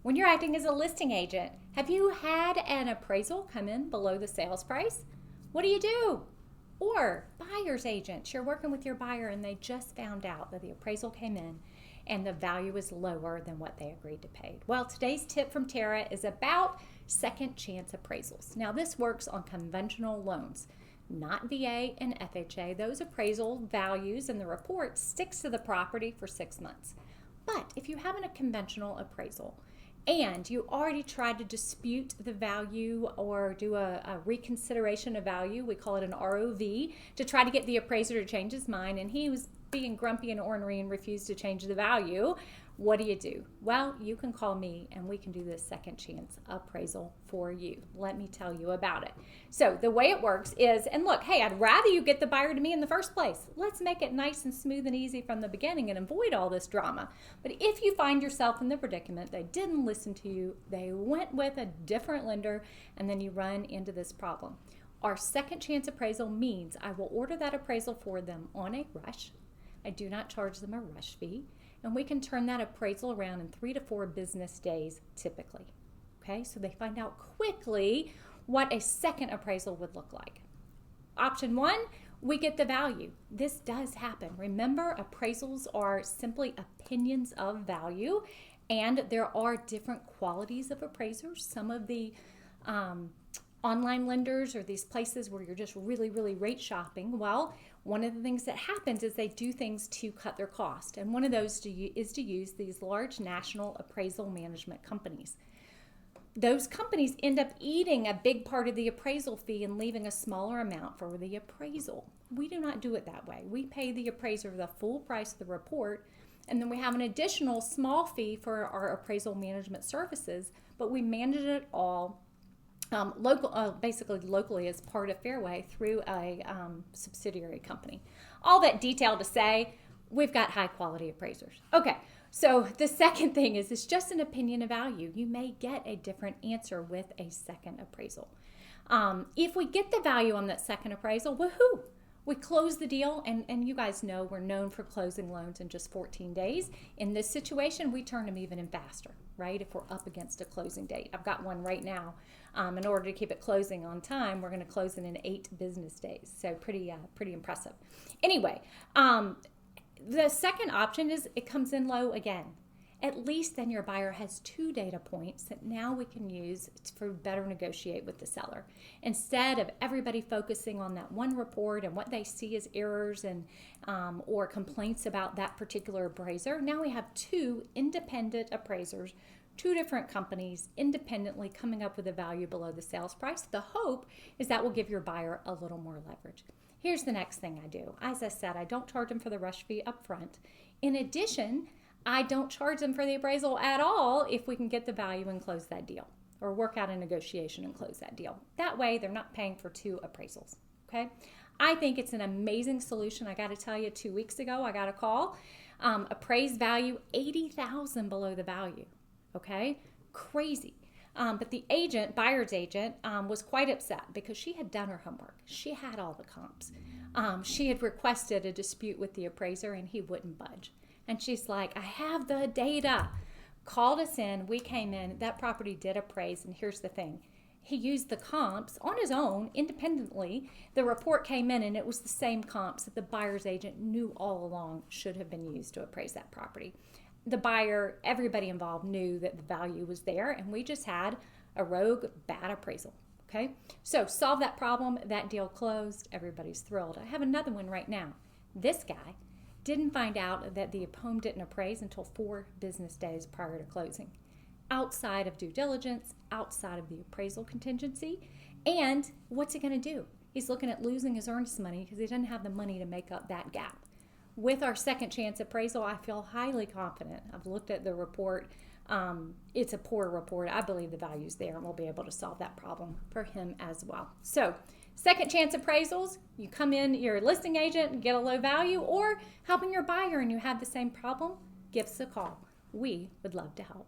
When you're acting as a listing agent, have you had an appraisal come in below the sales price? What do? Or buyer's agent, you're working with your buyer and they just found out that the appraisal came in and the value is lower than what they agreed to pay. Well, today's tip from Tara is about second chance appraisals. Now, this works on conventional loans, not VA and FHA. Those appraisal values in the report sticks to the property for 6 months. But if you have a conventional appraisal and you already tried to dispute the value or do a reconsideration of value, we call it an ROV, to try to get the appraiser to change his mind, and he was being grumpy and ornery and refused to change the value, what do? Well, you can call me and we can do this second chance appraisal for you. Let me tell you about it. So the way it works is, and look, hey, I'd rather you get the buyer to me in the first place. Let's make it nice and smooth and easy from the beginning and avoid all this drama. But if you find yourself in the predicament, they didn't listen to you, they went with a different lender, and then you run into this problem. Our second chance appraisal means I will order that appraisal for them on a rush. I do not charge them a rush fee. And we can turn that appraisal around in 3 to 4 business days typically. Okay, so they find out quickly what a second appraisal would look like. Option 1, we get the value. This does happen. Remember, appraisals are simply opinions of value, and there are different qualities of appraisers. Some of the online lenders or these places where you're just really rate shopping, well, one of the things that happens is they do things to cut their cost. And one of those is to use these large national appraisal management companies. Those companies end up eating a big part of the appraisal fee and leaving a smaller amount for the appraisal. We do not do it that way. We pay the appraiser the full price of the report, and then we have an additional small fee for our appraisal management services, but we manage it all basically locally as part of Fairway through a subsidiary company. All that detail to say, we've got high quality appraisers. Okay, so the second thing is it's just an opinion of value. You may get a different answer with a second appraisal. If we get the value on that second appraisal, woohoo! We close the deal, and you guys know we're known for closing loans in just 14 days. In this situation, we turn them even faster, right? If we're up against a closing date. I've got one right now. In order to keep it closing on time, we're going to close it in 8 business days. So pretty impressive. Anyway, the second option is it comes in low again. At least then your buyer has 2 data points that now we can use for better negotiate with the seller. Instead of everybody focusing on that one report and what they see as errors and or complaints about that particular appraiser, now we have 2 independent appraisers, 2 different companies independently coming up with a value below the sales price. The hope is that will give your buyer a little more leverage. Here's the next thing I do. As I said, I don't charge them for the rush fee up front. In addition, I don't charge them for the appraisal at all if we can get the value and close that deal, or work out a negotiation and close that deal. That way, they're not paying for 2 appraisals, okay? I think it's an amazing solution. I got to tell you, 2 weeks ago, I got a call. Appraised value, $80,000 below the value, okay? Crazy. But the agent, buyer's agent, was quite upset because she had done her homework. She had all the comps. She had requested a dispute with the appraiser, and he wouldn't budge. And she's like, I have the data. Called us in. We came in. That property did appraise. And here's the thing. He used the comps on his own, independently. The report came in, and it was the same comps that the buyer's agent knew all along should have been used to appraise that property. The buyer, everybody involved knew that the value was there, and we just had a rogue bad appraisal. Okay? So solve that problem. That deal closed. Everybody's thrilled. I have another one right now. This guy didn't find out that the home didn't appraise until 4 business days prior to closing. Outside of due diligence, outside of the appraisal contingency. And what's he going to do? He's looking at losing his earnest money because he doesn't have the money to make up that gap. With our second chance appraisal, I feel highly confident. I've looked at the report. It's a poor report. I believe the value's there, and we'll be able to solve that problem for him as well. So, second chance appraisals, you come in, you're a listing agent and get a low value, or helping your buyer and you have the same problem, give us a call. We would love to help.